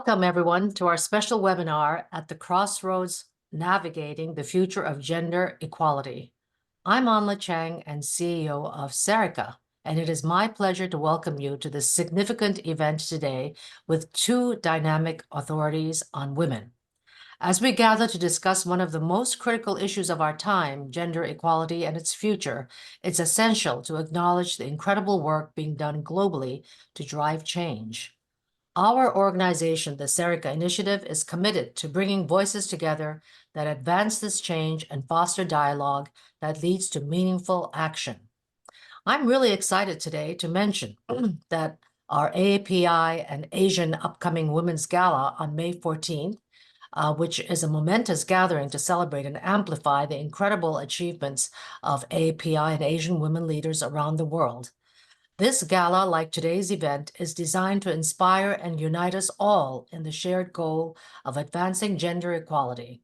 Welcome, everyone, to our special webinar at the Crossroads, Navigating the Future of Gender Equality. I'm Anla Chang and CEO of Serica, and it is my pleasure to welcome you to this significant event today with two dynamic authorities on women. As we gather to discuss one of the most critical issues of our time, gender equality and its future, it's essential to acknowledge the incredible work being done globally to drive change. Our organization, the Serica Initiative, is committed to bringing voices together that advance this change and foster dialogue that leads to meaningful action. I'm really excited today to mention that our AAPI and Asian upcoming Women's Gala on May 14th, which is a momentous gathering to celebrate and amplify the incredible achievements of AAPI and Asian women leaders around the world. This gala, like today's event, is designed to inspire and unite us all in the shared goal of advancing gender equality.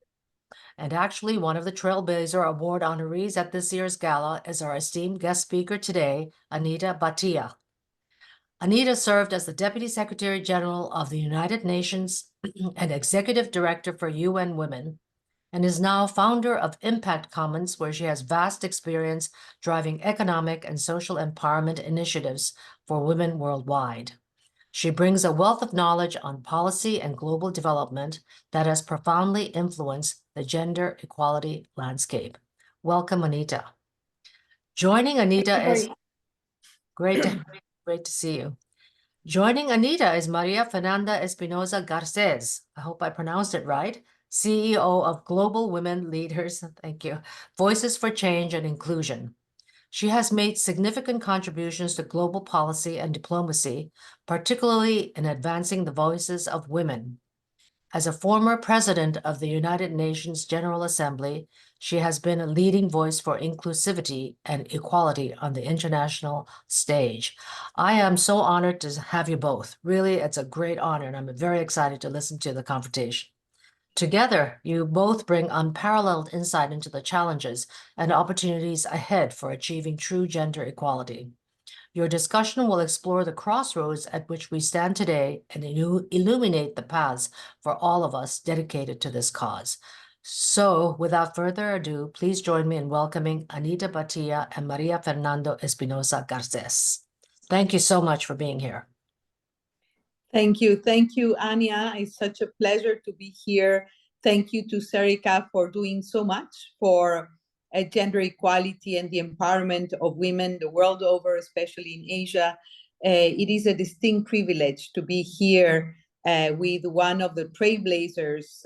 And actually, one of the Trailblazer Award honorees at this year's gala is our esteemed guest speaker today, Anita Bhatia. Anita served as the Deputy Secretary General of the United Nations and Executive Director for UN Women, and is now founder of Impact Commons, where she has vast experience driving economic and social empowerment initiatives for women worldwide. She brings a wealth of knowledge on policy and global development that has profoundly influenced the gender equality landscape. Welcome, Anita. Joining Anita is great to see you. Joining Anita is María Fernanda Espinosa Garcés. I hope I pronounced it right. CEO of Global Women Leaders, thank you, Voices for Change and Inclusion. She has made significant contributions to global policy and diplomacy, particularly in advancing the voices of women. As a former president of the United Nations General Assembly, she has been a leading voice for inclusivity and equality on the international stage. I am so honored to have you both. Really, it's a great honor, and I'm very excited to listen to the conversation. Together, you both bring unparalleled insight into the challenges and opportunities ahead for achieving true gender equality. Your discussion will explore the crossroads at which we stand today and illuminate the paths for all of us dedicated to this cause. So, without further ado, please join me in welcoming Anita Bhatia and María Fernanda Espinosa Garcés. Thank you so much for being here. Thank you. Thank you, Anya. It's such a pleasure to be here. Thank you to Serica for doing so much for gender equality and the empowerment of women the world over, especially in Asia. It is a distinct privilege to be here with one of the trailblazers,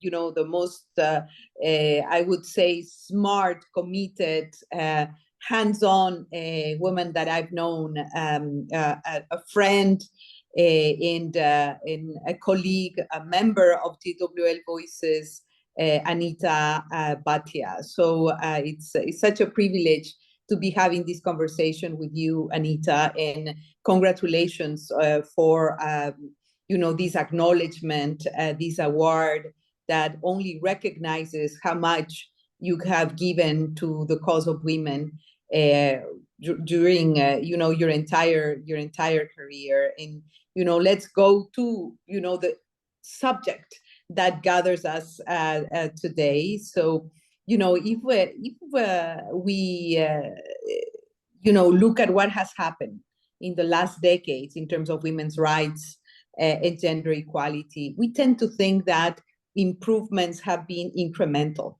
the most, I would say, smart, committed, hands-on woman that I've known, a friend, and a colleague, a member of TWL Voices, Anita Bhatia. So it's such a privilege to be having this conversation with you, Anita, and congratulations for this acknowledgement, this award that only recognizes how much you have given to the cause of women during your entire career. And let's go to the subject that gathers us today. So if we look at what has happened in the last decades in terms of women's rights and gender equality, we tend to think that improvements have been incremental,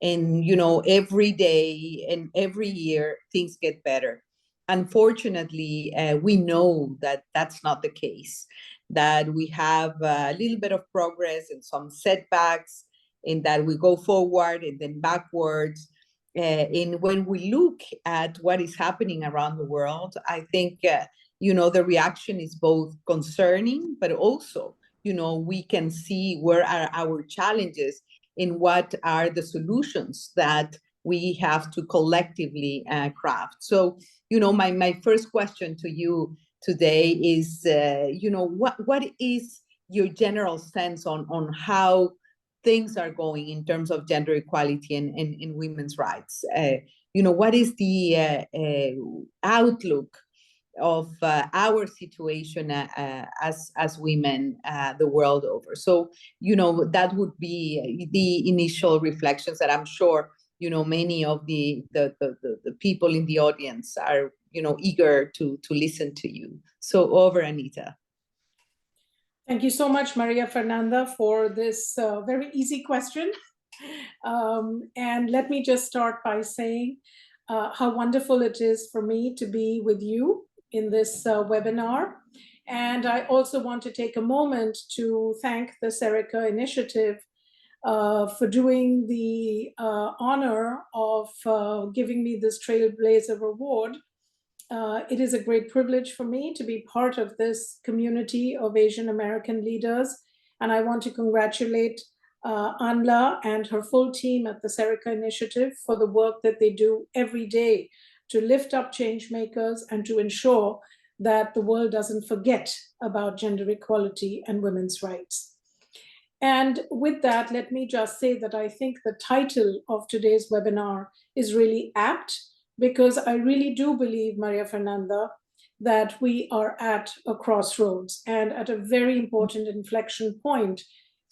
and every day and every year things get better. Unfortunately, we know that that's not the case, that we have a little bit of progress and some setbacks, and that we go forward and then backwards. And when we look at what is happening around the world, I think, the reaction is both concerning, but also, we can see where are our challenges and what are the solutions that we have to collectively craft. So, my first question to you today is, what is your general sense on how things are going in terms of gender equality and women's rights? What is the outlook our situation as women the world over. So, that would be the initial reflections that I'm sure, many of the people in the audience are, eager to listen to you. So over, Anita. Thank you so much, María Fernanda, for this very easy question. And let me just start by saying how wonderful it is for me to be with you in this webinar. And I also want to take a moment to thank the Serica Initiative for doing the honor of giving me this Trailblazer Award. It is a great privilege for me to be part of this community of Asian American leaders. And I want to congratulate Anla and her full team at the Serica Initiative for the work that they do every day to lift up change makers and to ensure that the world doesn't forget about gender equality and women's rights. And with that, let me just say that I think the title of today's webinar is really apt, because I really do believe, María Fernanda, that we are at a crossroads and at a very important inflection point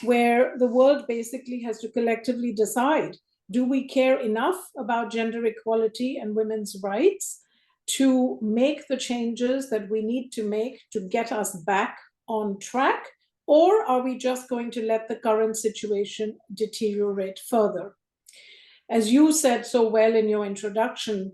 where the world basically has to collectively decide, do we care enough about gender equality and women's rights to make the changes that we need to make to get us back on track? Or are we just going to let the current situation deteriorate further? As you said so well in your introduction,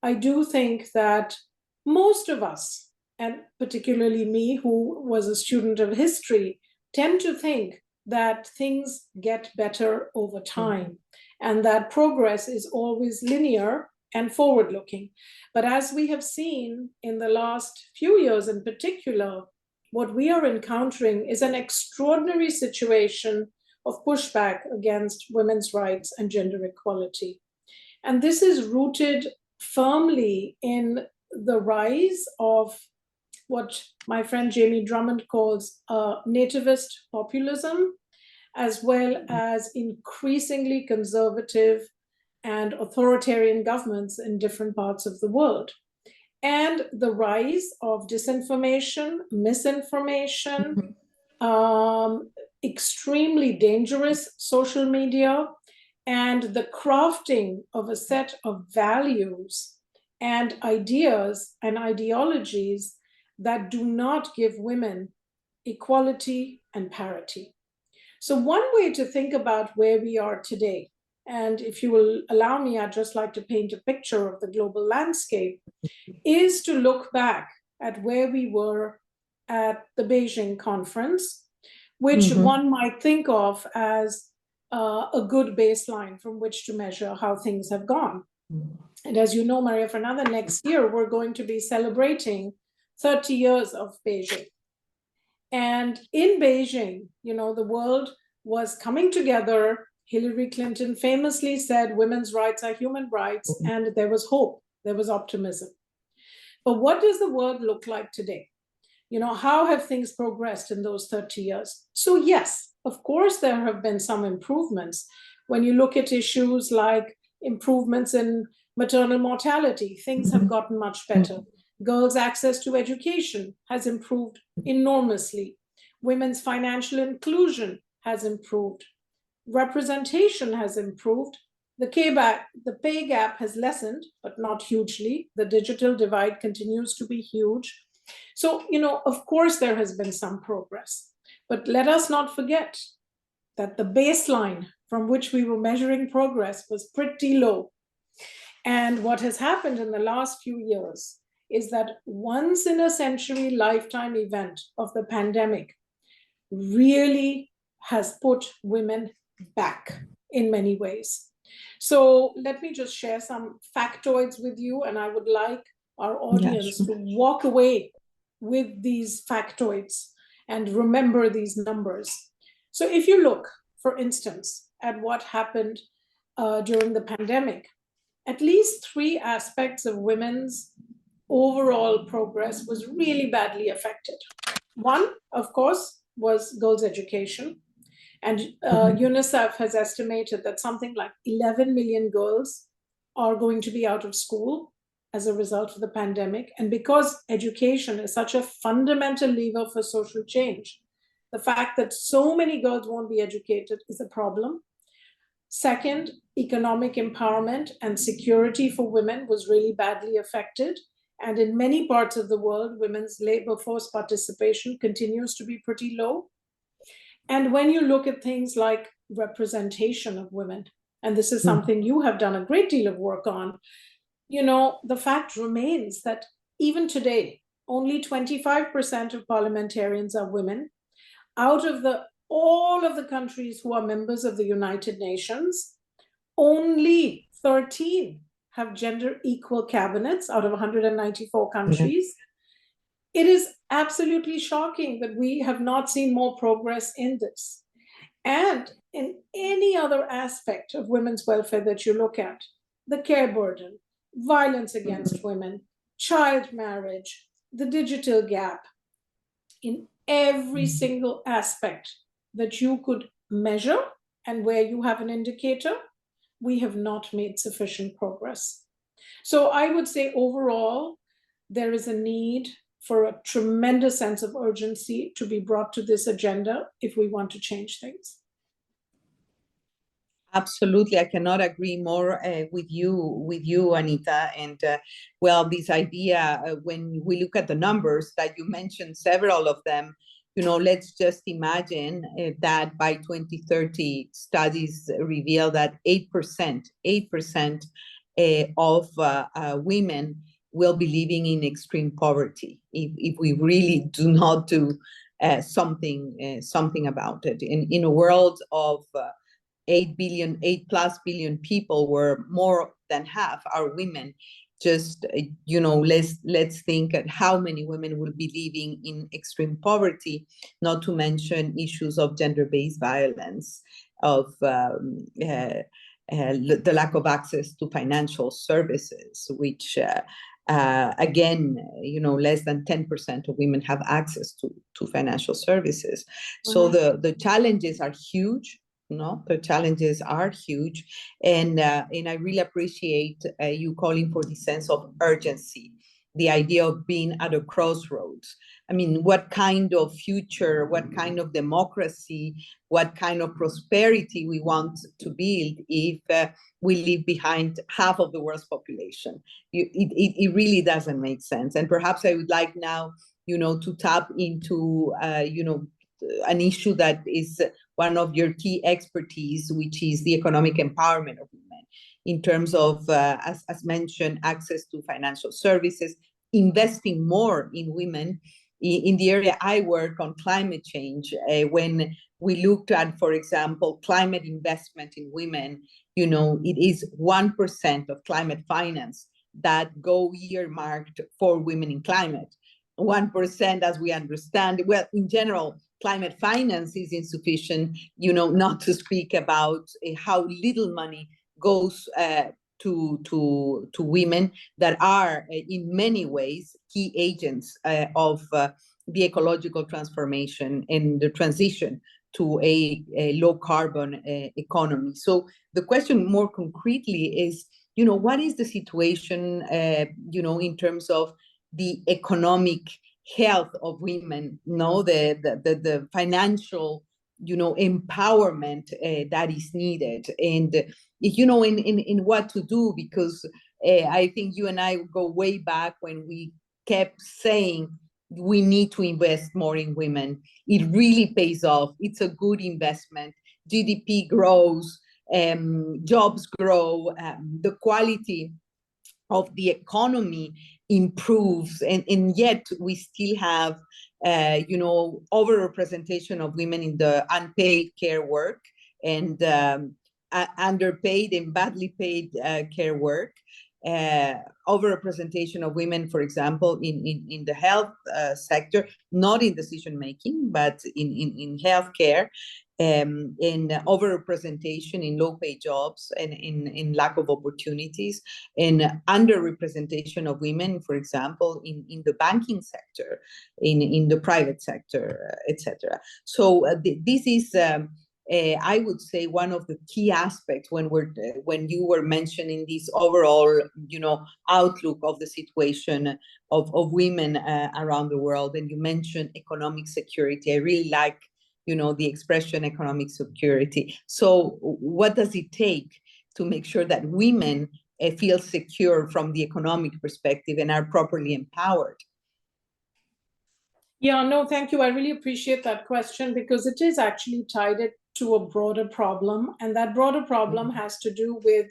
I do think that most of us, and particularly me, who was a student of history, tend to think that things get better over time and that progress is always linear and forward-looking. But as we have seen in the last few years in particular, what we are encountering is an extraordinary situation of pushback against women's rights and gender equality. And this is rooted firmly in the rise of what my friend Jamie Drummond calls nativist populism, as well as increasingly conservative and authoritarian governments in different parts of the world. And the rise of disinformation, misinformation, extremely dangerous social media, and the crafting of a set of values and ideas and ideologies that do not give women equality and parity. So one way to think about where we are today, and if you will allow me, I'd just like to paint a picture of the global landscape, is to look back at where we were at the Beijing conference, which one might think of as a good baseline from which to measure how things have gone. And as you know, María Fernanda, next year we're going to be celebrating 30 years of Beijing. And in Beijing, the world was coming together. Hillary Clinton famously said, women's rights are human rights, and there was hope, there was optimism. But what does the world look like today? How have things progressed in those 30 years? So yes, of course, there have been some improvements. When you look at issues like improvements in maternal mortality, things have gotten much better. Girls' access to education has improved enormously. Women's financial inclusion has improved. Representation has improved. The pay gap has lessened, but not hugely. The digital divide continues to be huge. So, of course, there has been some progress. But let us not forget that the baseline from which we were measuring progress was pretty low. And what has happened in the last few years is that once in a century lifetime event of the pandemic really has put women back in many ways. So let me just share some factoids with you, and I would like our audience to walk away with these factoids and remember these numbers. So if you look, for instance, at what happened during the pandemic, at least 3 aspects of women's overall progress was really badly affected. One, of course, was girls' education. And UNICEF has estimated that something like 11 million girls are going to be out of school as a result of the pandemic. And because education is such a fundamental lever for social change, the fact that so many girls won't be educated is a problem. Second, economic empowerment and security for women was really badly affected. And in many parts of the world, women's labor force participation continues to be pretty low. And when you look at things like representation of women, and this is something you have done a great deal of work on, you know, the fact remains that even today, only 25% of parliamentarians are women. Out of all of the countries who are members of the United Nations, only 13 have gender equal cabinets out of 194 countries. It is absolutely shocking that we have not seen more progress in this. And in any other aspect of women's welfare that you look at, the care burden, violence against women, child marriage, the digital gap, in every single aspect that you could measure and where you have an indicator, we have not made sufficient progress. So I would say overall, there is a need for a tremendous sense of urgency to be brought to this agenda if we want to change things. Absolutely, I cannot agree more with you, Anita. And well, this idea, when we look at the numbers that you mentioned, several of them, you know, let's just imagine that by 2030, studies reveal that 8% of women will be living in extreme poverty if we really do not do something about it. In a world of 8 plus billion people, where more than half are women, just you know, let's think at how many women will be living in extreme poverty, not to mention issues of gender-based violence, of the lack of access to financial services, which again, you know, less than 10% of women have access to financial services. So the challenges are huge. No, the challenges are huge, and I really appreciate you calling for the sense of urgency, the idea of being at a crossroads. I mean, what kind of future, what kind of democracy, what kind of prosperity we want to build if we leave behind half of the world's population? It really doesn't make sense. And perhaps I would like now, you know, to tap into, you know, an issue that is one of your key expertise, which is the economic empowerment of women in terms of, as mentioned, access to financial services, investing more in women. In the area I work on, climate change, when we looked at, for example, climate investment in women, you know, it is 1% of climate finance that go earmarked for women in climate. 1%, as we understand, well, in general, climate finance is insufficient, you know, not to speak about how little money goes to women that are in many ways key agents of the ecological transformation and the transition to a low carbon economy. So the question more concretely is, you know, what is the situation, you know, in terms of the economic health of women, no, the financial, you know, empowerment that is needed, and you know, in what to do, because I think you and I go way back when we kept saying we need to invest more in women. It really pays off. It's a good investment. GDP grows, jobs grow, the quality of the economy improves, and yet we still have, you know, overrepresentation of women in the unpaid care work, and underpaid and badly paid care work. Overrepresentation of women, for example, in the health sector, not in decision making, but in healthcare. In overrepresentation in low-paid jobs, and in lack of opportunities, and underrepresentation of women, for example, in the banking sector, in the private sector, etc. So this is I would say one of the key aspects when you were mentioning this overall, outlook of the situation of women around the world, and you mentioned economic security. I really like, the expression economic security. So what does it take to make sure that women feel secure from the economic perspective and are properly empowered? Yeah, no, thank you. I really appreciate that question because it is actually tied to a broader problem. And that broader problem has to do with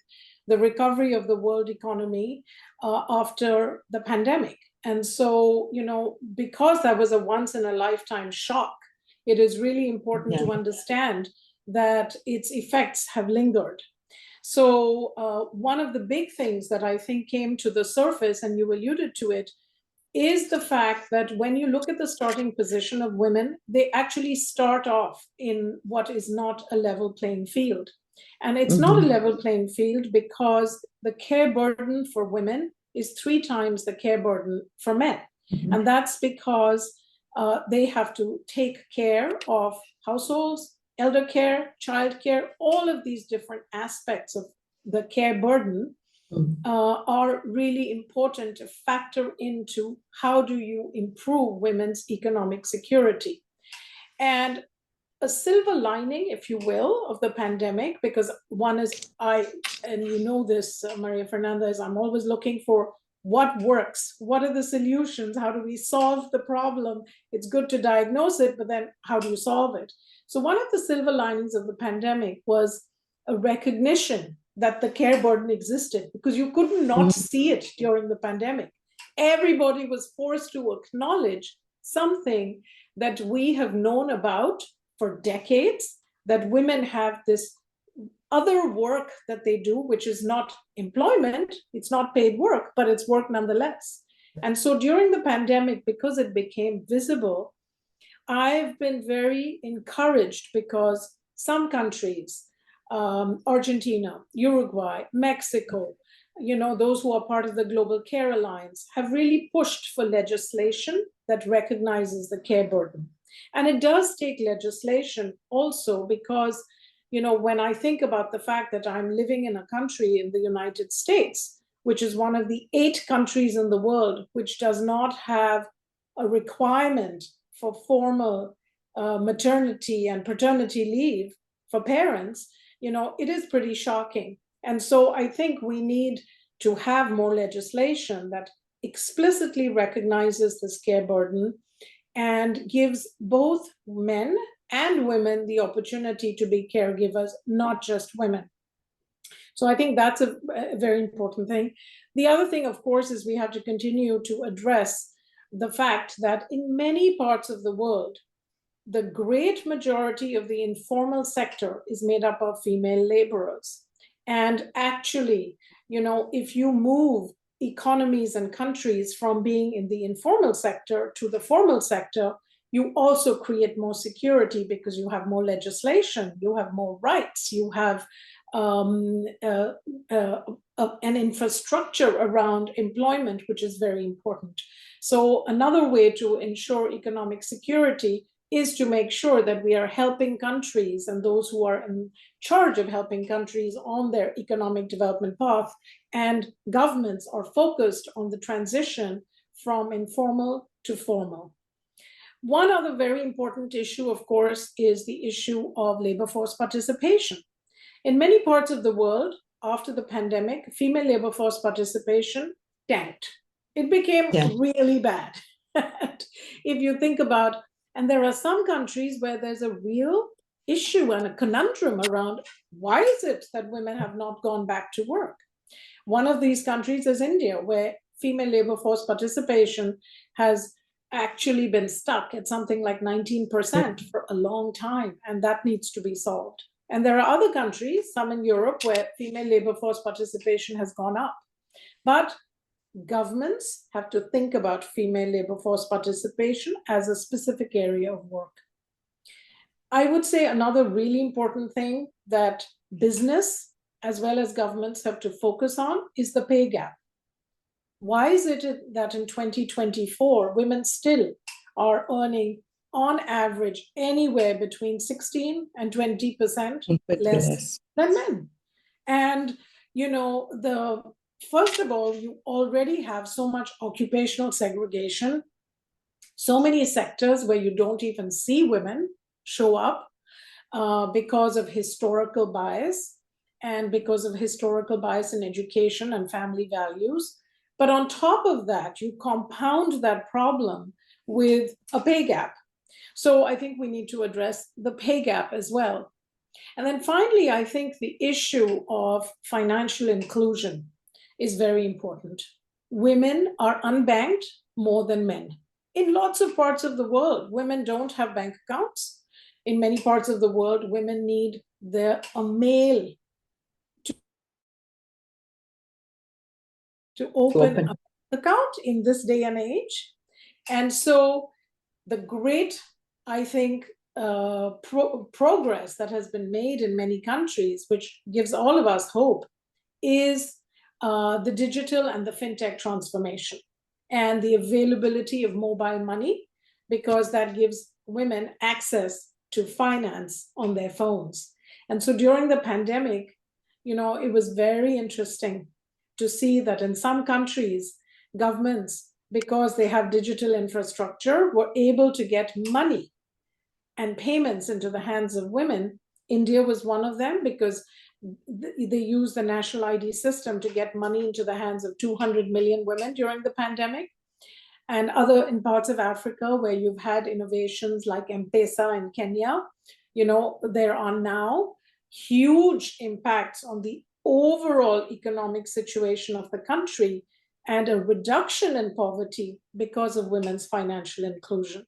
the recovery of the world economy after the pandemic. And so, because that was a once in a lifetime shock, it is really important to understand that its effects have lingered. So one of the big things that I think came to the surface, and you alluded to it, is the fact that when you look at the starting position of women, they actually start off in what is not a level playing field. And it's not a level playing field because the care burden for women is 3 times the care burden for men. And that's because they have to take care of households, elder care, child care, all of these different aspects of the care burden are really important to factor into how do you improve women's economic security. And a silver lining, if you will, of the pandemic, because one is, and you know this, María Fernanda, is I'm always looking for what works, what are the solutions, how do we solve the problem? It's good to diagnose it, but then how do you solve it? So one of the silver linings of the pandemic was a recognition that the care burden existed, because you could not see it during the pandemic. Everybody was forced to acknowledge something that we have known about for decades, that women have this other work that they do, which is not employment, it's not paid work, but it's work nonetheless. And so during the pandemic, because it became visible, I've been very encouraged because some countries, Argentina, Uruguay, Mexico, those who are part of the Global Care Alliance, have really pushed for legislation that recognizes the care burden. And it does take legislation also because, when I think about the fact that I'm living in a country in the United States, which is one of the 8 countries in the world which does not have a requirement for formal maternity and paternity leave for parents, it is pretty shocking. And so I think we need to have more legislation that explicitly recognizes this care burden and gives both men and women the opportunity to be caregivers, not just women. So I think that's a very important thing. The other thing, of course, is we have to continue to address the fact that in many parts of the world, the great majority of the informal sector is made up of female laborers. And actually, if you move economies and countries from being in the informal sector to the formal sector, you also create more security because you have more legislation, you have more rights, you have an infrastructure around employment, which is very important. So another way to ensure economic security is to make sure that we are helping countries and those who are in charge of helping countries on their economic development path, and governments are focused on the transition from informal to formal. One other very important issue, of course, is the issue of labor force participation. In many parts of the world, after the pandemic, female labor force participation tanked. It became really bad. If you think about, and there are some countries where there's a real issue and a conundrum around why is it that women have not gone back to work? One of these countries is India, where female labor force participation has actually been stuck at something like 19% for a long time, and that needs to be solved. And there are other countries, some in Europe, where female labor force participation has gone up. But governments have to think about female labor force participation as a specific area of work. I would say another really important thing that business as well as governments have to focus on is the pay gap. Why is it that in 2024, women still are earning on average, anywhere between 16 and 20% less Yes. than men. And, first of all, you already have so much occupational segregation, so many sectors where you don't even see women show up because of historical bias and because of historical bias in education and family values. But on top of that, you compound that problem with a pay gap. So I think we need to address the pay gap as well. And then finally, I think the issue of financial inclusion is very important. Women are unbanked more than men. In lots of parts of the world, women don't have bank accounts. In many parts of the world, women need a male to open an account in this day and age. And so the great, I think, progress that has been made in many countries, which gives all of us hope, is the digital and the fintech transformation and the availability of mobile money, because that gives women access to finance on their phones. And so during the pandemic, it was very interesting to see that in some countries, governments, because they have digital infrastructure, were able to get money and payments into the hands of women. India was one of them, because they used the national ID system to get money into the hands of 200 million women during the pandemic. And in parts of Africa where you've had innovations like M-Pesa in Kenya, there are now huge impacts on the overall economic situation of the country and a reduction in poverty because of women's financial inclusion.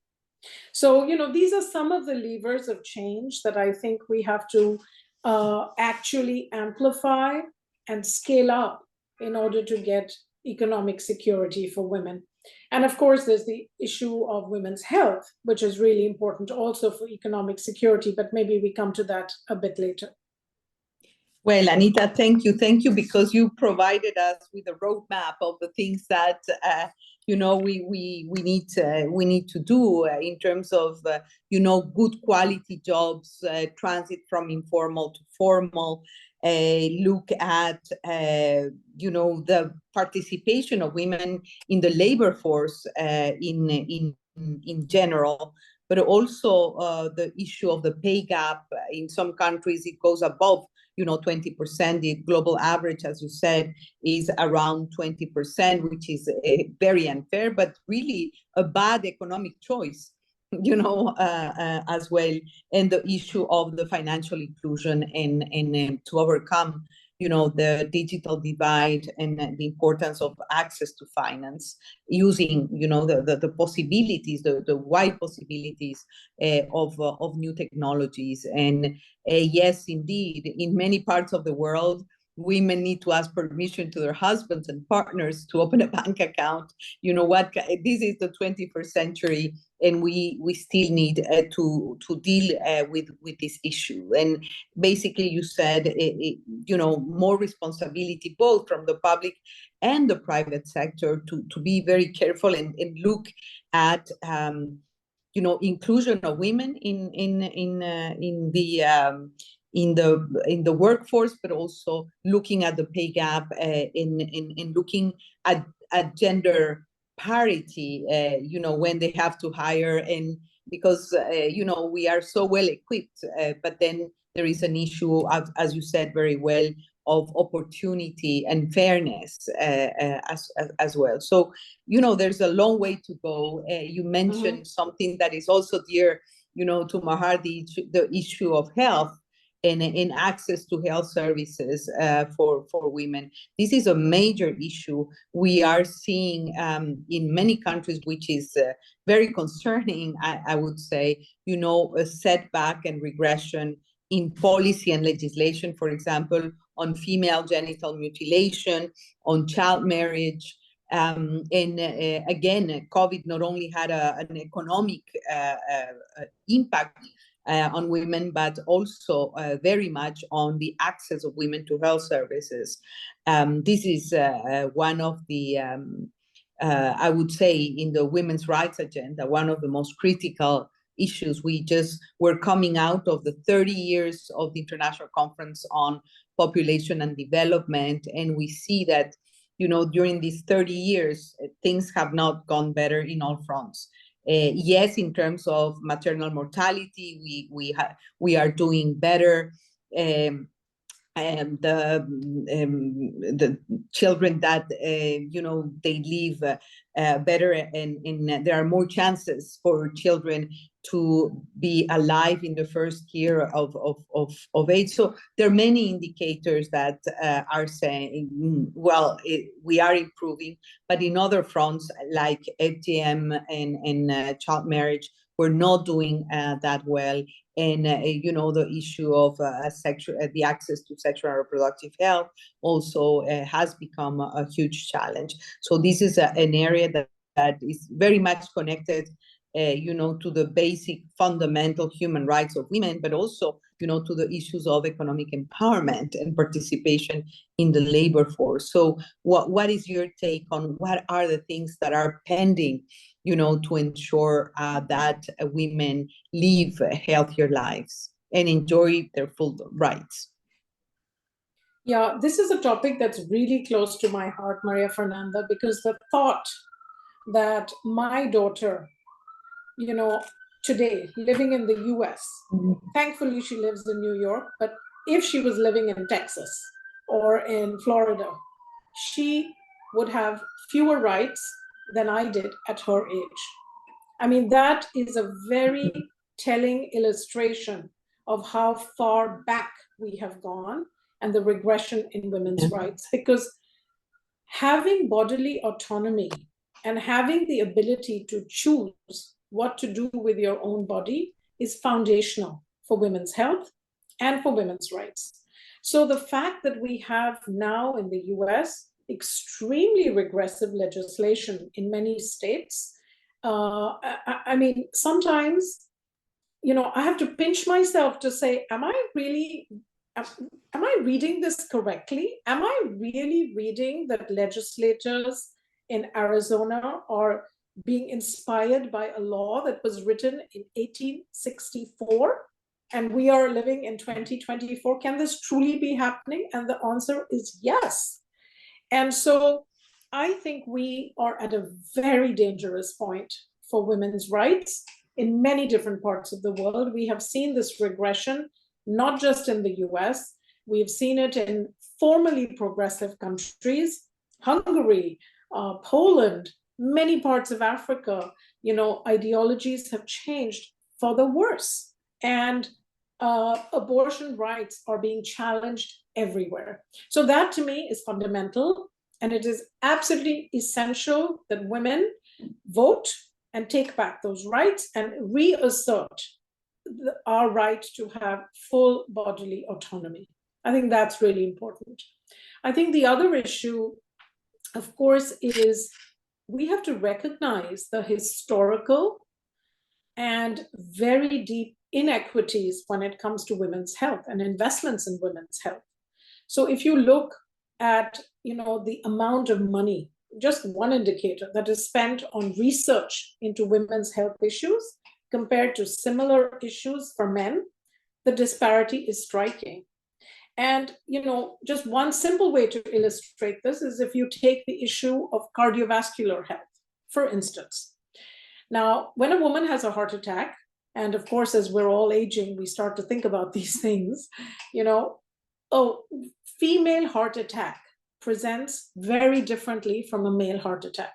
So, these are some of the levers of change that I think we have to actually amplify and scale up in order to get economic security for women. And of course, there's the issue of women's health, which is really important also for economic security, but maybe we come to that a bit later. Well, Anita, thank you. Thank you, because you provided us with a roadmap of the things that we need to do in terms of good quality jobs, transit from informal to formal, look at the participation of women in the labor force in general, but also the issue of the pay gap. In some countries, it goes above 20%. The global average, as you said, is around 20%, which is very unfair, but really a bad economic choice, as well. And the issue of the financial inclusion and to overcome, the digital divide and the importance of access to finance using, the possibilities, the wide possibilities of new technologies. And yes, indeed, in many parts of the world, women need to ask permission to their husbands and partners to open a bank account. This is the 21st century, and we still need to deal with this issue. And basically, you said, more responsibility both from the public and the private sector to be very careful and look at inclusion of women in the workforce, but also looking at the pay gap in looking at gender parity, when they have to hire, and because we are so well equipped, but then there is an issue, as you said very well, of opportunity and fairness as well. So there's a long way to go. You mentioned something that is also dear to my heart, the issue of health and in access to health services for women. This is a major issue we are seeing in many countries, which is very concerning, I would say, a setback and regression in policy and legislation, for example, on female genital mutilation, on child marriage. And again, COVID not only had an economic impact on women, but also very much on the access of women to health services. This is one of the, I would say, in the women's rights agenda, one of the most critical issues. We're coming out of the 30 years of the International Conference on Population and Development, and we see that, during these 30 years, things have not gone better in all fronts. Yes, in terms of maternal mortality, we are doing better. And the children that they live better, and there are more chances for children to be alive in the first year of age. So there are many indicators that are saying, well, we are improving, but in other fronts like FGM and child marriage, we're not doing that well. And the issue of the access to sexual and reproductive health also has become a huge challenge. So this is an area that is very much connected, to the basic fundamental human rights of women, but also, to the issues of economic empowerment and participation in the labor force. So what is your take on what are the things that are pending, to ensure that women live healthier lives and enjoy their full rights? Yeah, this is a topic that's really close to my heart, María Fernanda, because the thought that my daughter, today living in the US, thankfully she lives in New York, but if she was living in Texas or in Florida, she would have fewer rights than I did at her age. I mean, that is a very telling illustration of how far back we have gone and the regression in women's rights, because having bodily autonomy and having the ability to choose what to do with your own body is foundational for women's health and for women's rights. So the fact that we have now in the US extremely regressive legislation in many states, I mean, sometimes, I have to pinch myself to say, am I reading this correctly? Am I really reading that legislators in Arizona are being inspired by a law that was written in 1864 and we are living in 2024? Can this truly be happening? And the answer is yes. And so I think we are at a very dangerous point for women's rights in many different parts of the world. We have seen this regression, not just in the US. We've seen it in formerly progressive countries, Hungary, Poland, many parts of Africa. Ideologies have changed for the worse. And abortion rights are being challenged everywhere. So that to me is fundamental. And it is absolutely essential that women vote and take back those rights and reassert our right to have full bodily autonomy. I think that's really important. I think the other issue, of course, is we have to recognize the historical and very deep inequities when it comes to women's health and investments in women's health. So if you look at, the amount of money, just one indicator that is spent on research into women's health issues compared to similar issues for men, the disparity is striking. And, just one simple way to illustrate this is if you take the issue of cardiovascular health, for instance. Now, when a woman has a heart attack, and of course, as we're all aging, we start to think about these things, female heart attack presents very differently from a male heart attack.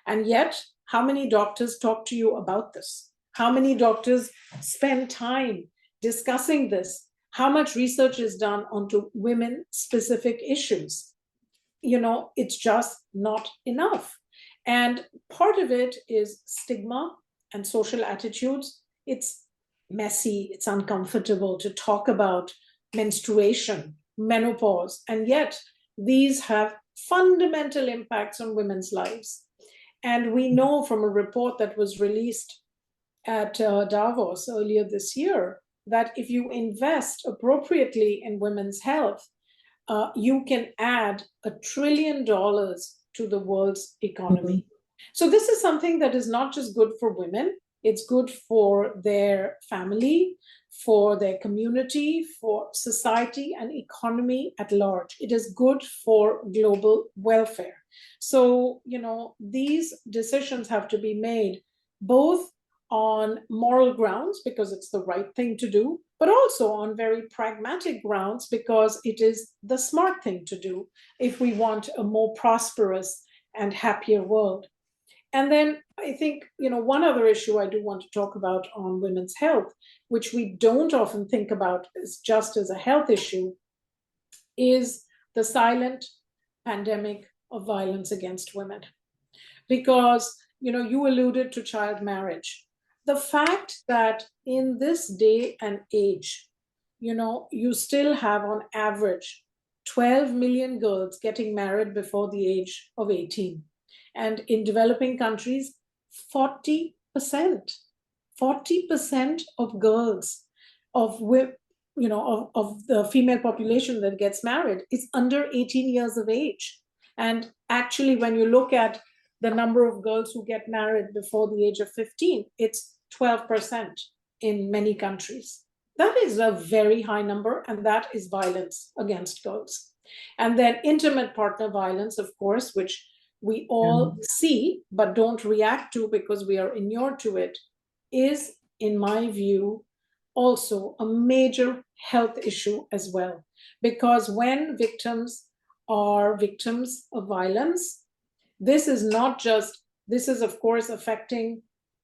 And yet, how many doctors talk to you about this? How many doctors spend time discussing this? How much research is done onto women-specific issues? It's just not enough. And part of it is stigma and social attitudes. It's messy, it's uncomfortable to talk about menstruation, menopause, and yet these have fundamental impacts on women's lives. And we know from a report that was released at Davos earlier this year that if you invest appropriately in women's health, you can add $1 trillion to the world's economy. So this is something that is not just good for women, It's good for their family, for their community, for society and economy at large. It is good for global welfare. So, these decisions have to be made both on moral grounds because it's the right thing to do, but also on very pragmatic grounds because it is the smart thing to do if we want a more prosperous and happier world. And then I think, one other issue I do want to talk about on women's health, which we don't often think about as just as a health issue, is the silent pandemic of violence against women. Because, you alluded to child marriage. The fact that in this day and age, you still have on average 12 million girls getting married before the age of 18. And in developing countries, 40% of girls, of the female population that gets married is under 18 years of age. And actually, when you look at the number of girls who get married before the age of 15, it's 12% in many countries. That is a very high number, and that is violence against girls. And then intimate partner violence, of course, which we all see but don't react to because we are inured to it, is, in my view, also a major health issue as well. Because when victims are victims of violence, this is of course affecting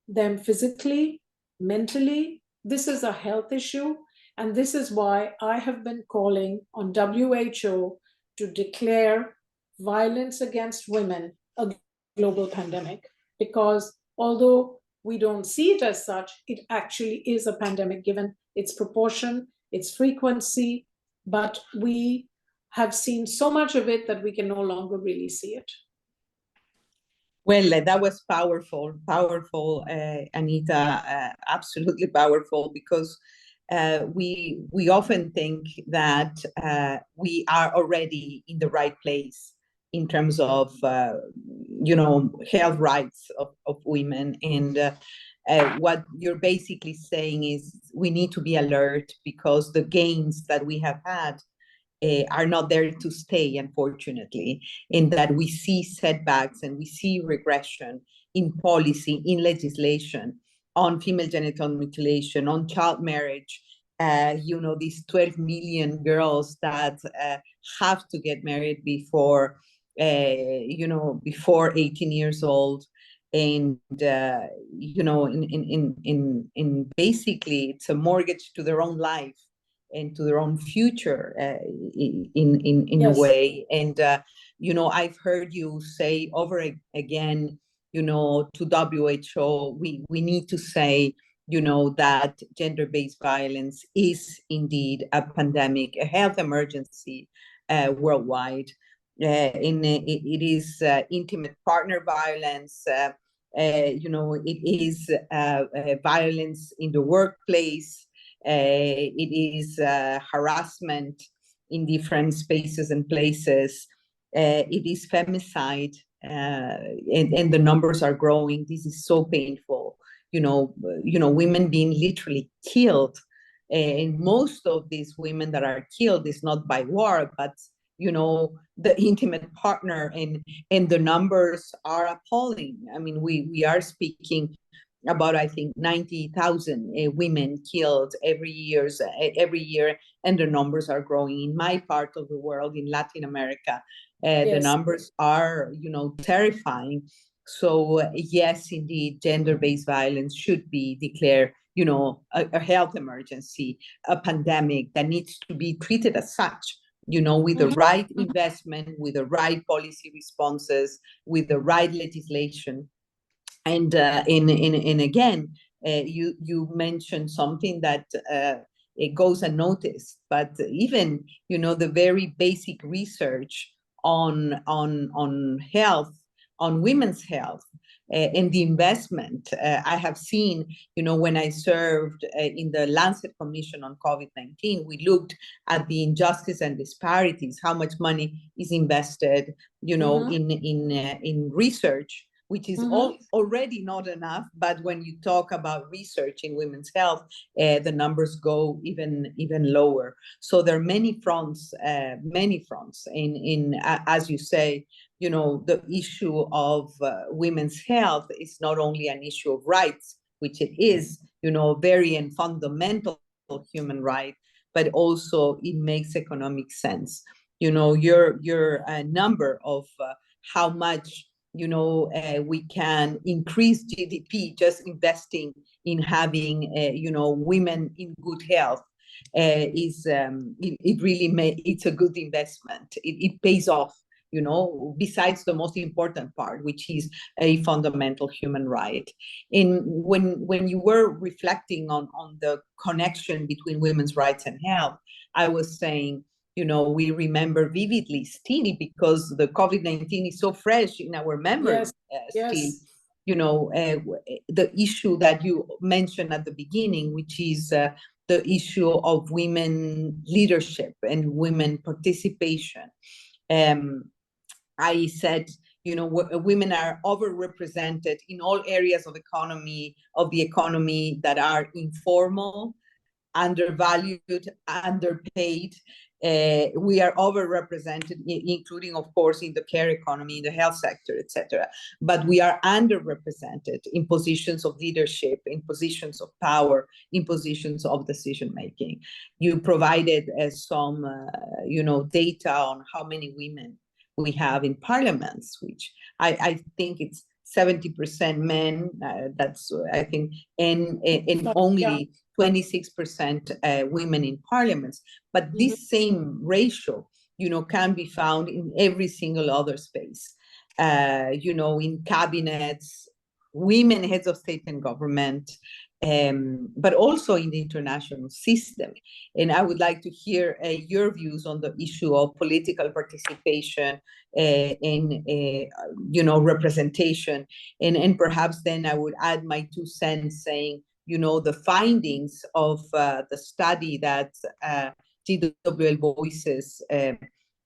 them physically, mentally. This is a health issue. And this is why I have been calling on WHO to declare violence against women a global pandemic. Because although we don't see it as such, it actually is a pandemic given its proportion, its frequency, but we have seen so much of it that we can no longer really see it. Well, that was powerful, Anita, absolutely powerful, because we often think that we are already in the right place in terms of, health rights of women. And what you're basically saying is we need to be alert because the gains that we have had are not there to stay, unfortunately, in that we see setbacks and we see regression in policy, in legislation, on female genital mutilation, on child marriage. These 12 million girls that have to get married before 18 years old. And, in basically, it's a mortgage to their own life and to their own future in Yes. a way. And, I've heard you say over again, to WHO, we need to say, that gender-based violence is indeed a pandemic, a health emergency worldwide. It is intimate partner violence. It is violence in the workplace. It is harassment in different spaces and places. It is femicide, and the numbers are growing. This is so painful. Women being literally killed, and most of these women that are killed is not by war, but the intimate partner, and the numbers are appalling. I mean, we are speaking about, I think, 90,000 women killed every year, and the numbers are growing. In my part of the world, in Latin America, Yes. the numbers are, terrifying. So yes, indeed, gender-based violence should be declared, a health emergency, a pandemic that needs to be treated as such. With the right investment, with the right policy responses, with the right legislation. And again, you mentioned something that it goes unnoticed, but even the very basic research on health, on women's health, and the investment I have seen. When I served in the Lancet Commission on COVID-19, we looked at the injustice and disparities, how much money is invested, in research. which is already not enough. But when you talk about research in women's health, the numbers go even lower. So there are many fronts in as you say, the issue of women's health is not only an issue of rights, which it is, very and fundamental human right, but also it makes economic sense. Your number of how much we can increase GDP just investing in having women in good health is it really it's a good investment. It pays off, besides the most important part, which is a fundamental human right. And when you were reflecting on the connection between women's rights and health, I was saying, we remember vividly still, because the COVID-19 is so fresh in our memory still, the issue that you mentioned at the beginning, which is the issue of women leadership and women participation. I said, women are overrepresented in all areas of the economy that are informal, undervalued, underpaid. We are overrepresented, including, of course, in the care economy, in the health sector, etc. But we are underrepresented in positions of leadership, in positions of power, in positions of decision making. You provided some, data on how many women we have in parliaments, which I think it's 70% men. That's, I think, and only 26% women in parliaments. But this same ratio, can be found in every single other space. In cabinets, women heads of state and government, but also in the international system. And I would like to hear your views on the issue of political participation and representation. And perhaps then I would add my 2 cents saying, the findings of the study that TWL Voices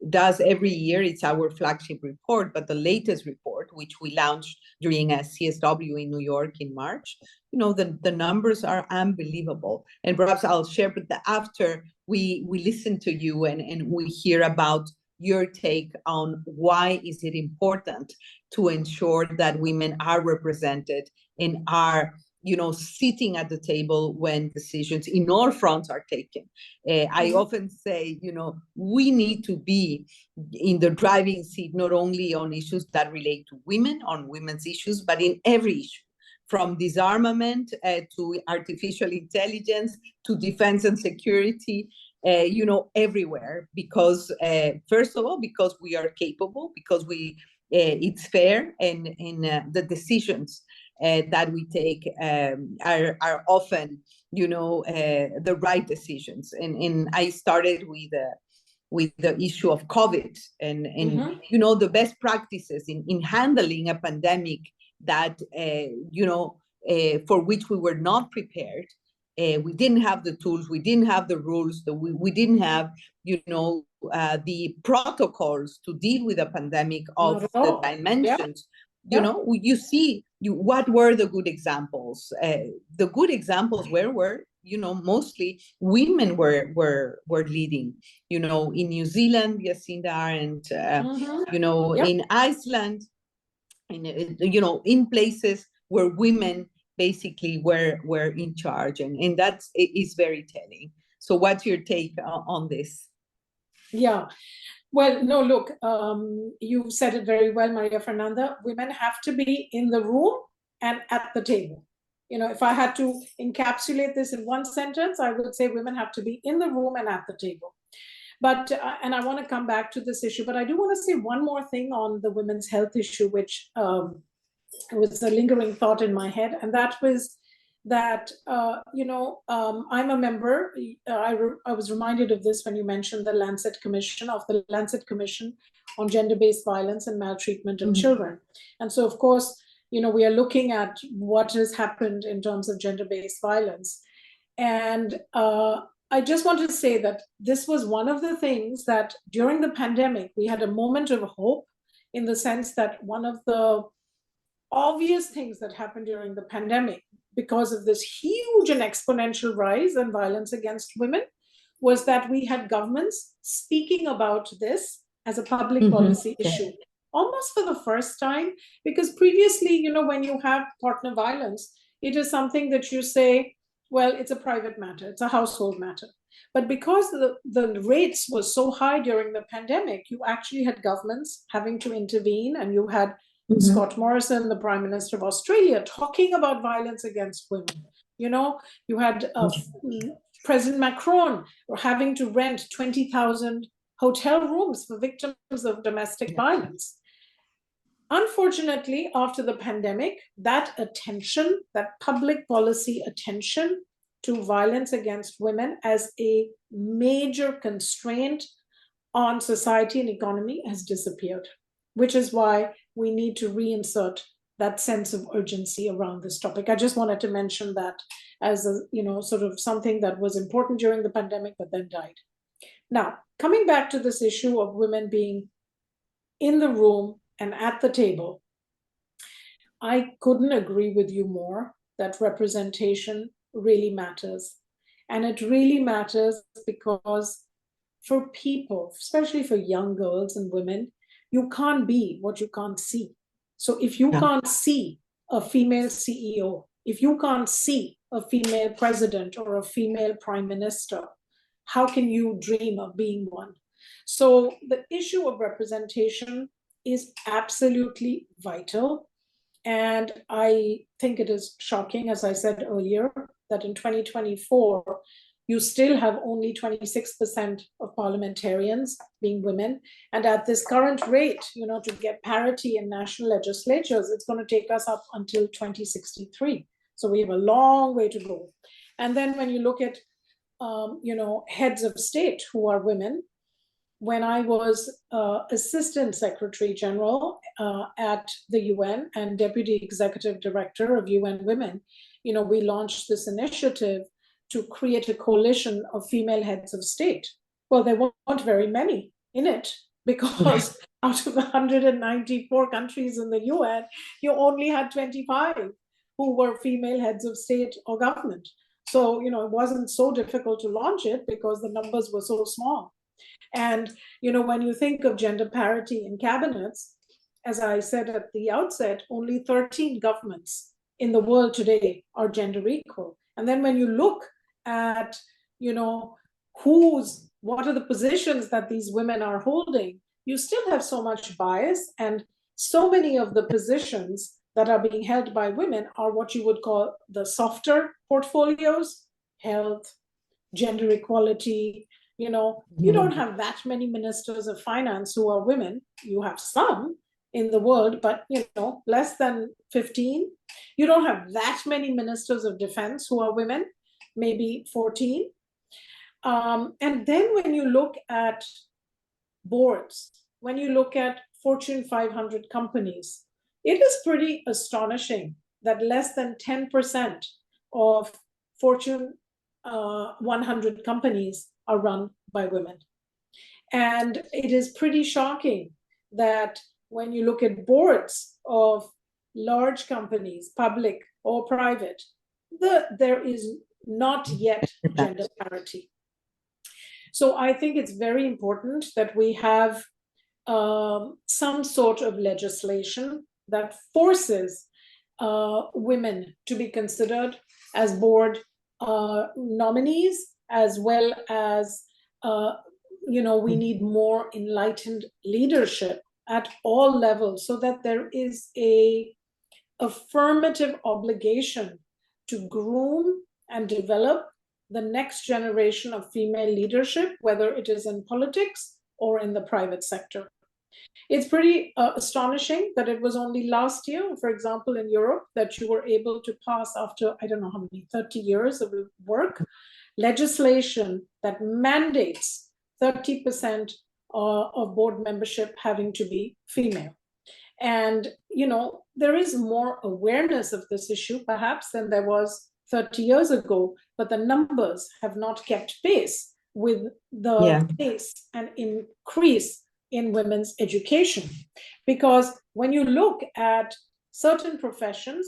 does every year. It's our flagship report, but the latest report, which we launched during a CSW in New York in March, the numbers are unbelievable. And perhaps I'll share, but after we listen to you and we hear about your take on why is it important to ensure that women are represented and are sitting at the table when decisions in all fronts are taken. I often say, we need to be in the driving seat, not only on issues that relate to women, on women's issues, but in every issue, from disarmament to artificial intelligence, to defense and security, everywhere. Because, first of all, because we are capable, because it's fair, and the decisions that we take are often, the right decisions. And I started with the issue of COVID and the best practices in handling a pandemic that, for which we were not prepared. We didn't have the tools, we didn't have the rules, we didn't have, the protocols to deal with a pandemic of the dimensions. You see, what were the good examples? The good examples were mostly women were leading. In New Zealand, Jacinda Arendt, in Iceland, in places where women basically were in charge, and that is very telling. So what's your take on this? Yeah. Well, no, look, you said it very well, María Fernanda. Women have to be in the room and at the table. If I had to encapsulate this in one sentence, I would say women have to be in the room and at the table. But, and I want to come back to this issue, but I do want to say one more thing on the women's health issue, which was a lingering thought in my head. And that was that, I'm a member, I was reminded of this when you mentioned the Lancet Commission on Gender-Based Violence and Maltreatment of Children. And so, of course, we are looking at what has happened in terms of gender-based violence. And I just want to say that this was one of the things that during the pandemic, we had a moment of hope, in the sense that one of the obvious things that happened during the pandemic because of this huge and exponential rise in violence against women was that we had governments speaking about this as a public policy issue, almost for the first time, because previously, when you have partner violence, it is something that you say, well, it's a private matter, it's a household matter. But because the rates were so high during the pandemic, you actually had governments having to intervene, and you had Scott Morrison, the Prime Minister of Australia, talking about violence against women. You had President Macron having to rent 20,000 hotel rooms for victims of domestic violence. Unfortunately, after the pandemic, that attention, that public policy attention to violence against women as a major constraint on society and economy has disappeared, which is why we need to reinsert that sense of urgency around this topic. I just wanted to mention that as a, sort of something that was important during the pandemic, but then died. Now, coming back to this issue of women being in the room and at the table, I couldn't agree with you more that representation really matters. And it really matters because for people, especially for young girls and women, you can't be what you can't see. So if you can't see a female CEO, if you can't see a female president or a female prime minister, how can you dream of being one? So the issue of representation is absolutely vital. And I think it is shocking, as I said earlier, that in 2024, you still have only 26% of parliamentarians being women. And at this current rate, to get parity in national legislatures, it's going to take us up until 2063. So we have a long way to go. And then when you look at, heads of state who are women, when I was Assistant Secretary General at the UN and Deputy Executive Director of UN Women, we launched this initiative to create a coalition of female heads of state. Well, there weren't very many in it because out of the 194 countries in the UN, you only had 25 who were female heads of state or government. So, it wasn't so difficult to launch it because the numbers were so small. And, when you think of gender parity in cabinets, as I said at the outset, only 13 governments in the world today are gender equal. And then when you look at, what are the positions that these women are holding, you still have so much bias, and so many of the positions that are being held by women are what you would call the softer portfolios: health, gender equality. You don't have that many ministers of finance who are women. You have some in the world, but less than 15. You don't have that many ministers of defense who are women, maybe 14. And then when you look at boards, when you look at Fortune 500 companies, it is pretty astonishing that less than 10% of Fortune 100 companies are run by women. And it is pretty shocking that when you look at boards of large companies, public or private, there is not yet gender parity. So I think it's very important that we have some sort of legislation that forces women to be considered as board nominees, as well as, we need more enlightened leadership at all levels so that there is a affirmative obligation to groom and develop the next generation of female leadership, whether it is in politics or in the private sector. It's pretty astonishing that it was only last year, for example, in Europe, that you were able to pass, after, I don't know how many, 30 years of work, legislation that mandates 30% of board membership having to be female. And, there is more awareness of this issue, perhaps, than there was 30 years ago, but the numbers have not kept pace with the pace and increase in women's education. Because when you look at certain professions,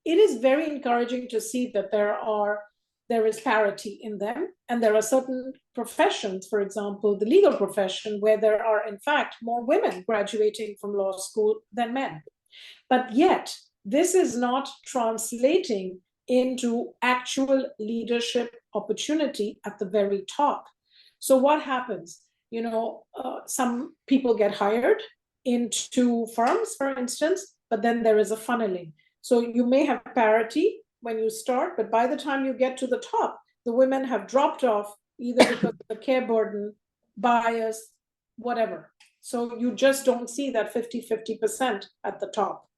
it is very encouraging to see that there is parity in them. And there are certain professions, for example, the legal profession, where there are, in fact, more women graduating from law school than men. But yet, this is not translating into actual leadership opportunity at the very top. So what happens? Some people get hired into firms, for instance, but then there is a funneling. So you may have parity when you start, but by the time you get to the top, the women have dropped off either because of the care burden, bias, whatever. So you just don't see that 50-50% at the top.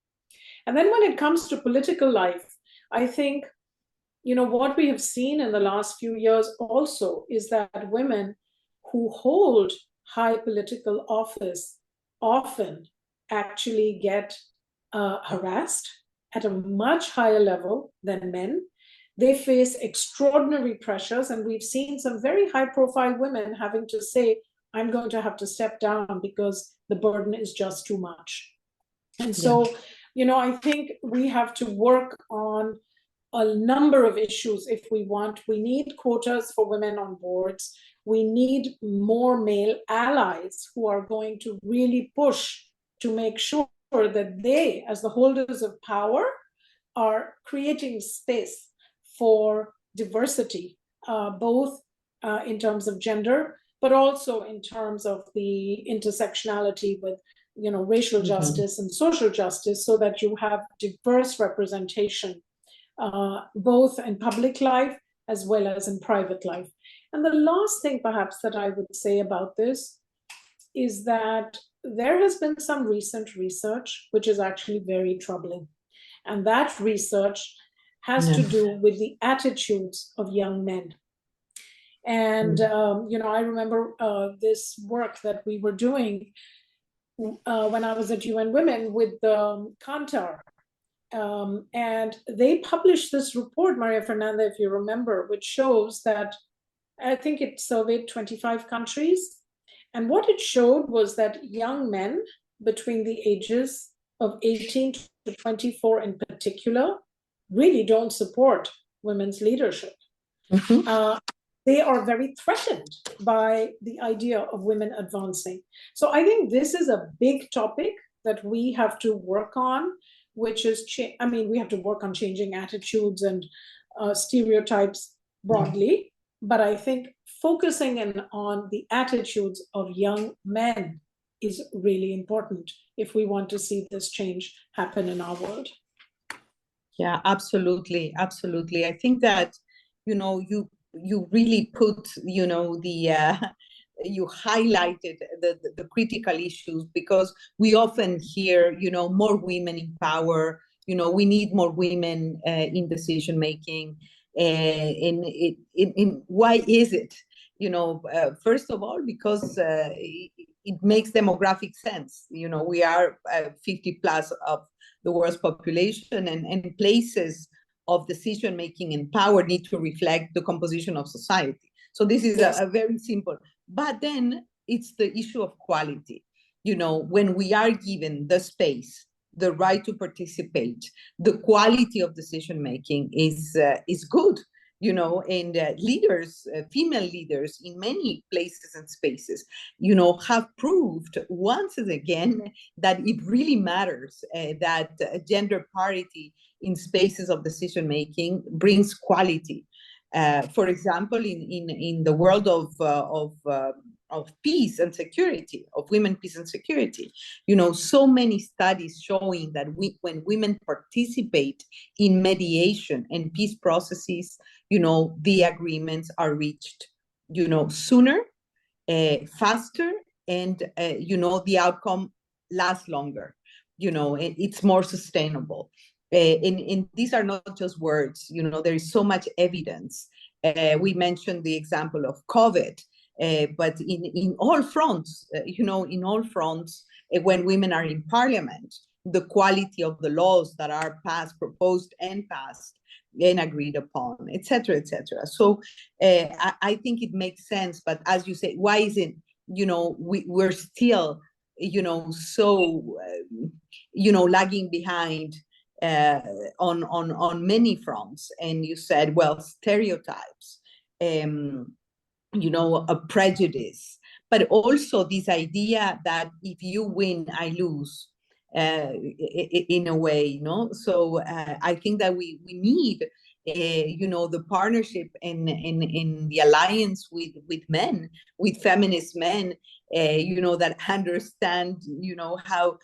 And then when it comes to political life, I think, what we have seen in the last few years also is that women who hold high political office often actually get harassed at a much higher level than men. They face extraordinary pressures, and we've seen some very high-profile women having to say, I'm going to have to step down because the burden is just too much. And so, I think we have to work on a number of issues if we want. We need quotas for women on boards. We need more male allies who are going to really push to make sure that they, as the holders of power, are creating space for diversity, both in terms of gender, but also in terms of the intersectionality with racial justice and social justice, so that you have diverse representation, both in public life as well as in private life. And the last thing perhaps that I would say about this is that there has been some recent research which is actually very troubling. And that research has to do with the attitudes of young men. And, I remember this work that we were doing when I was at UN Women with Kantar. And they published this report, María Fernanda, if you remember, which shows that I think it surveyed 25 countries. And what it showed was that young men between the ages of 18 to 24 in particular really don't support women's leadership. They are very threatened by the idea of women advancing. So I think this is a big topic that we have to work on, which is, we have to work on changing attitudes and stereotypes broadly. But I think focusing in on the attitudes of young men is really important if we want to see this change happen in our world. Yeah, absolutely. Absolutely. I think that, you really put, you highlighted the critical issues, because we often hear, more women in power, we need more women in decision making. In why is it? First of all, because it makes demographic sense. We are 50 plus of the world's population, and places of decision making and power need to reflect the composition of society. So this is a very simple. But then it's the issue of quality. When we are given the space, the right to participate, the quality of decision making is good. And leaders, female leaders in many places and spaces, have proved once again that it really matters, that gender parity in spaces of decision making brings quality. For example, in the world of peace and security, of women, peace and security, so many studies showing that when women participate in mediation and peace processes, the agreements are reached, sooner, faster, and, the outcome lasts longer, it's more sustainable. And these are not just words, there is so much evidence. We mentioned the example of COVID, but in all fronts, when women are in parliament, the quality of the laws that are passed, proposed and passed and agreed upon, etc., etc. So I think it makes sense. But as you say, why is it, we're still, so lagging behind on many fronts. And you said, well, stereotypes, a prejudice, but also this idea that if you win, I lose, in a way, So I think that we need, the partnership in the alliance with men, with feminist men, that understand, how,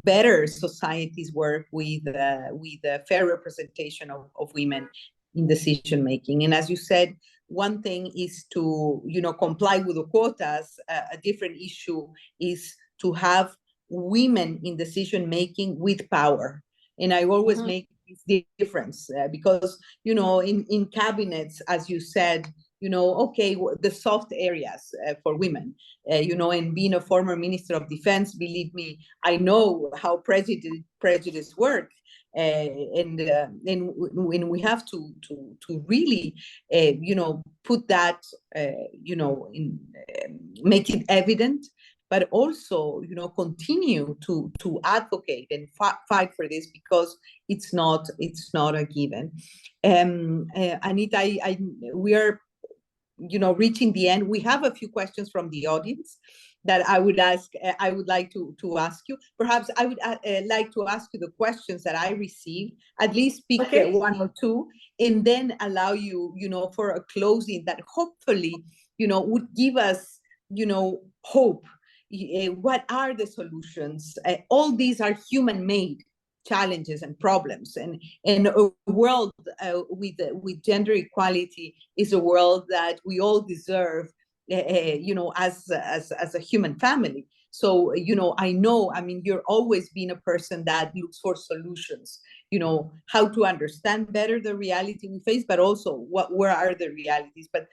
better societies work with a fair representation of women in decision making. And as you said, one thing is to, comply with the quotas. A different issue is to have women in decision making with power. And I always make this difference because, in cabinets, as you said, okay, the soft areas for women, and being a former Minister of Defense, believe me, I know how prejudice work. And we have to really, put that, make it evident, but also, continue to advocate and fight for this, because it's not a given. Anita, we are, reaching the end. We have a few questions from the audience that I would like to ask you. Perhaps I would like to ask you the questions that I received, at least pick one or two, and then allow you, for a closing that hopefully, would give us, hope. What are the solutions? All these are human-made challenges and problems, and a world with gender equality is a world that we all deserve, as a human family. So, I mean, you're always been a person that looks for solutions, how to understand better the reality we face, but also where are the realities. But,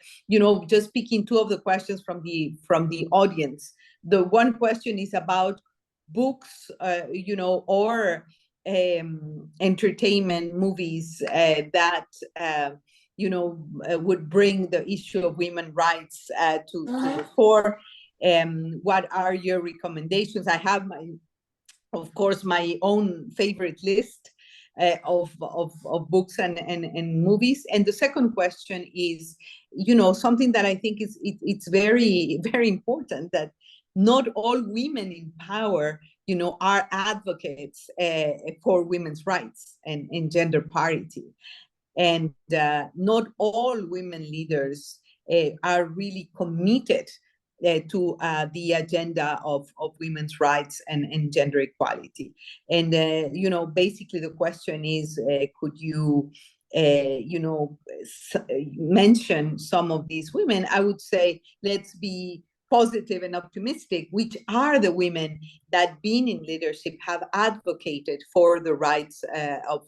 just picking two of the questions from the audience. The one question is about books, or entertainment movies that would bring the issue of women's rights to the fore. What are your recommendations? I have of course, my own favorite list of books and movies. And the second question is, something that I think it's very, very important, that not all women in power, are advocates for women's rights and gender parity. And not all women leaders are really committed to the agenda of women's rights and gender equality. And, basically the question is, could you, mention some of these women? I would say, let's be positive and optimistic. Which are the women that, being in leadership, have advocated for the rights of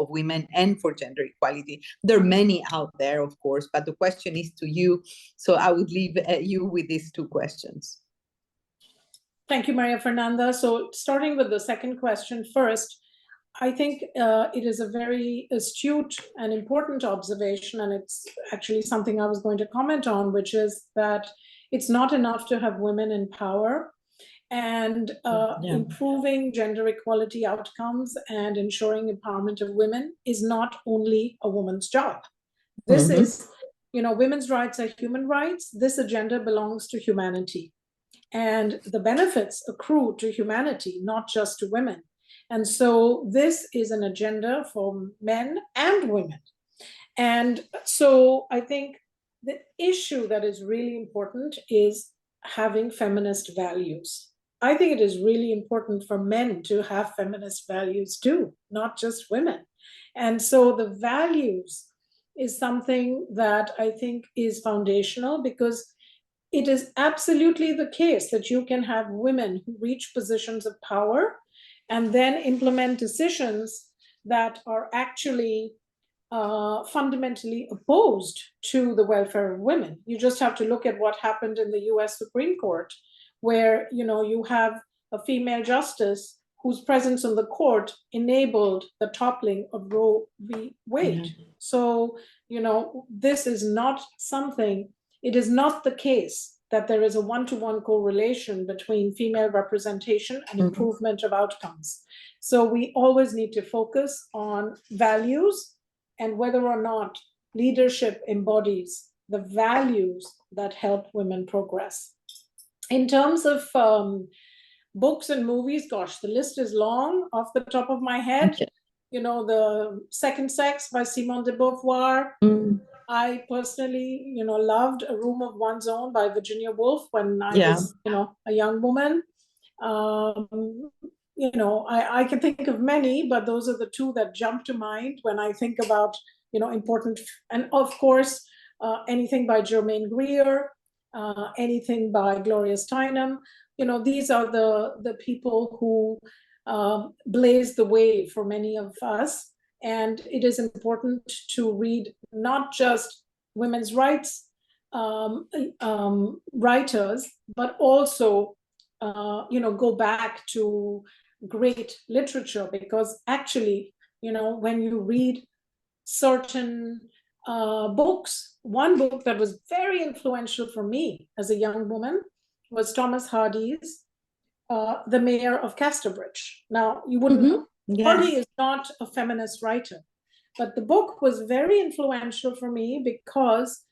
women and for gender equality? There are many out there, of course, but the question is to you. So I would leave you with these two questions. Thank you, María Fernanda. So starting with the second question first, I think it is a very astute and important observation, and it's actually something I was going to comment on, which is that it's not enough to have women in power, and improving gender equality outcomes and ensuring empowerment of women is not only a woman's job. This is, women's rights are human rights. This agenda belongs to humanity, and the benefits accrue to humanity, not just to women. And so this is an agenda for men and women. And so I think the issue that is really important is having feminist values. I think it is really important for men to have feminist values too, not just women. And so the values is something that I think is foundational, because it is absolutely the case that you can have women who reach positions of power and then implement decisions that are actually fundamentally opposed to the welfare of women. You just have to look at what happened in the US Supreme Court, where you have a female justice whose presence on the court enabled the toppling of Roe v. Wade. So, this is not something, it is not the case that there is a one-to-one correlation between female representation and improvement of outcomes. So we always need to focus on values and whether or not leadership embodies the values that help women progress. In terms of books and movies, gosh, the list is long off the top of my head. Okay. You know, The Second Sex by Simone de Beauvoir. Mm, I personally, loved A Room of One's Own by Virginia Woolf when I yeah. was, a young woman. I can think of many, but those are the two that jump to mind when I think about, important, and of course, anything by Germaine Greer, anything by Gloria Steinem. These are the people who blaze the way for many of us. And it is important to read not just women's rights writers, but also, go back to great literature, because actually, when you read certain books, one book that was very influential for me as a young woman was Thomas Hardy's The Mayor of Casterbridge. Now, you wouldn't, Hardy is not a feminist writer, but the book was very influential for me because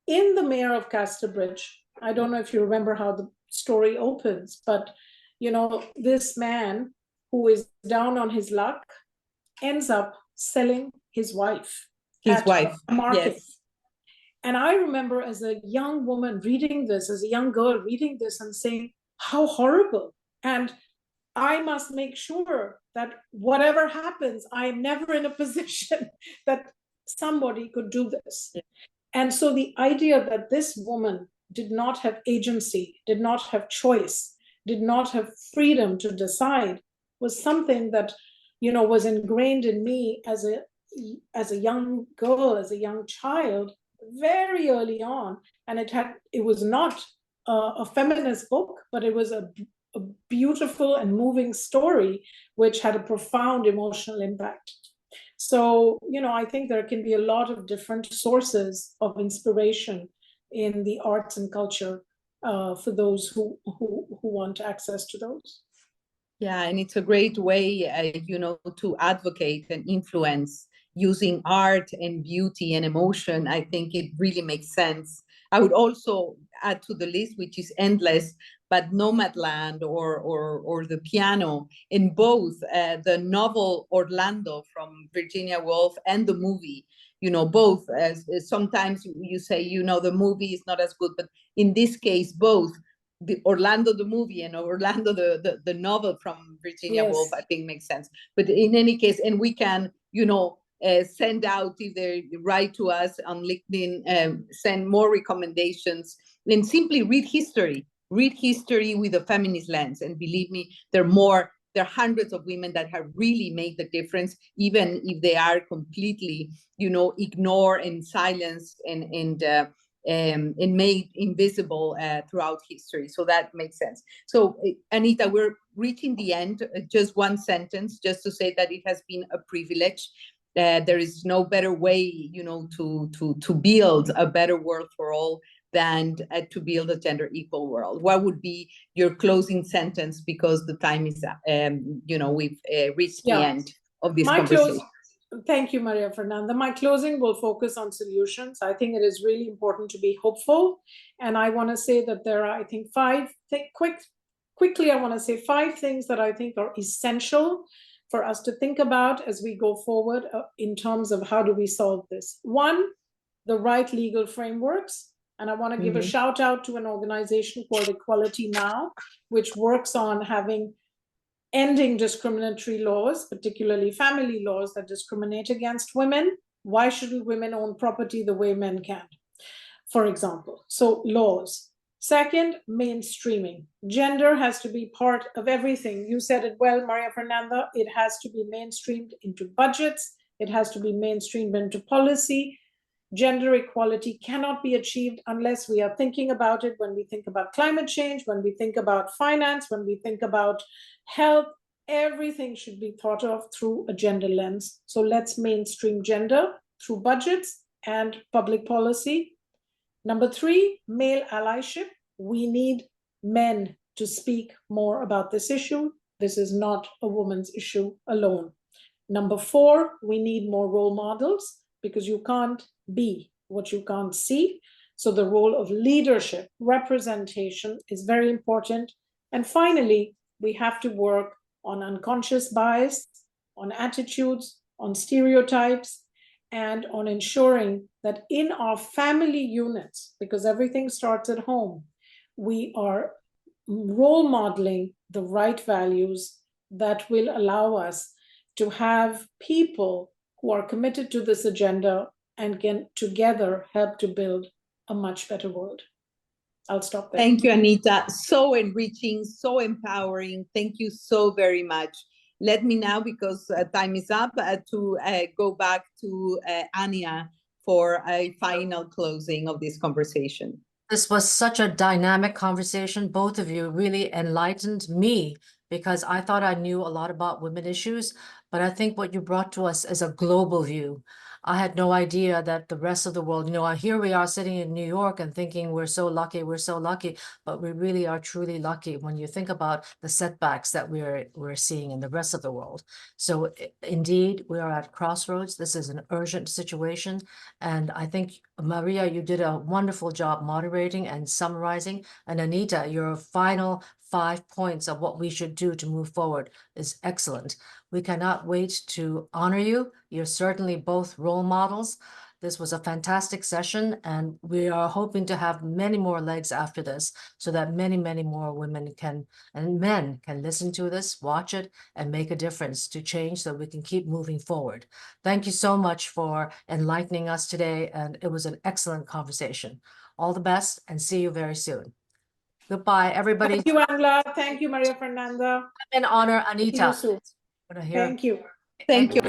in The Mayor of Casterbridge, I don't know if you remember how the story opens, but this man who is down on his luck ends up selling his wife. His wife, market. yes. And I remember as a young woman reading this, as a young girl reading this and saying, how horrible. And I must make sure that whatever happens, I am never in a position that somebody could do this. Yeah. And so the idea that this woman did not have agency, did not have choice, did not have freedom to decide was something that, was ingrained in me as a young girl, as a young child, very early on. And it was not a feminist book, but it was a beautiful and moving story, which had a profound emotional impact. So, I think there can be a lot of different sources of inspiration in the arts and culture for those who want access to those. Yeah, and it's a great way, to advocate and influence using art and beauty and emotion. I think it really makes sense. I would also add to the list, which is endless, but Nomadland or The Piano, in both the novel Orlando from Virginia Woolf and the movie, both. Sometimes you say, the movie is not as good, but in this case, both. The Orlando the movie and Orlando the novel from Virginia Woolf, I think makes sense. But in any case, and we can send out, if they write to us on LinkedIn, send more recommendations, and simply read history with a feminist lens. And believe me, there are hundreds of women that have really made the difference, even if they are completely ignored and silenced and made invisible throughout history. So that makes sense. So Anita, we're reaching the end. Just one sentence, just to say that it has been a privilege. There is no better way, to build a better world for all than to build a gender equal world. What would be your closing sentence? Because the time is, we've reached the end of this conversation. Thank you, Maria Fernanda. My closing will focus on solutions. I think it is really important to be hopeful. And I want to say that there are, I think, quickly, I want to say 5 things that I think are essential for us to think about as we go forward in terms of how do we solve this. 1, the right legal frameworks. And I want to give a shout out to an organization called Equality Now, which works on ending discriminatory laws, particularly family laws that discriminate against women. Why shouldn't women own property the way men can, for example? So laws. Second, mainstreaming. Gender has to be part of everything. You said it well, Maria Fernanda. It has to be mainstreamed into budgets. It has to be mainstreamed into policy. Gender equality cannot be achieved unless we are thinking about it when we think about climate change, when we think about finance, when we think about health. Everything should be thought of through a gender lens. So let's mainstream gender through budgets and public policy. Number 3, male allyship. We need men to speak more about this issue. this is not a woman's issue alone. Number 4, we need more role models, because you can't be what you can't see. So the role of leadership, representation is very important. And finally, we have to work on unconscious bias, on attitudes, on stereotypes, and on ensuring that in our family units, because everything starts at home, we are role modeling the right values that will allow us to have people who are committed to this agenda and can together help to build a much better world. I'll stop there. Thank you, Anita. So enriching, so empowering. Thank you so very much. Let me now, because time is up, to go back to Anya for a final closing of this conversation. This was such a dynamic conversation. Both of you really enlightened me, because I thought I knew a lot about women issues, but I think what you brought to us is a global view. I had no idea that the rest of the world, here we are sitting in New York and thinking we're so lucky, but we really are truly lucky when you think about the setbacks that we're seeing in the rest of the world. So indeed, we are at crossroads. This is an urgent situation. And I think, Maria, you did a wonderful job moderating and summarizing. And Anita, your final 5 points of what we should do to move forward is excellent. We cannot wait to honor you. You're certainly both role models. This was a fantastic session, and we are hoping to have many more legs after this, so that many, many more women and men can listen to this, watch it, and make a difference to change, so we can keep moving forward. Thank you so much for enlightening us today, and it was an excellent conversation. All the best, and see you very soon. Goodbye, everybody. Thank you, Angela. Thank you, Maria Fernanda. And honor Anita. See you soon. Thank you. Thank you.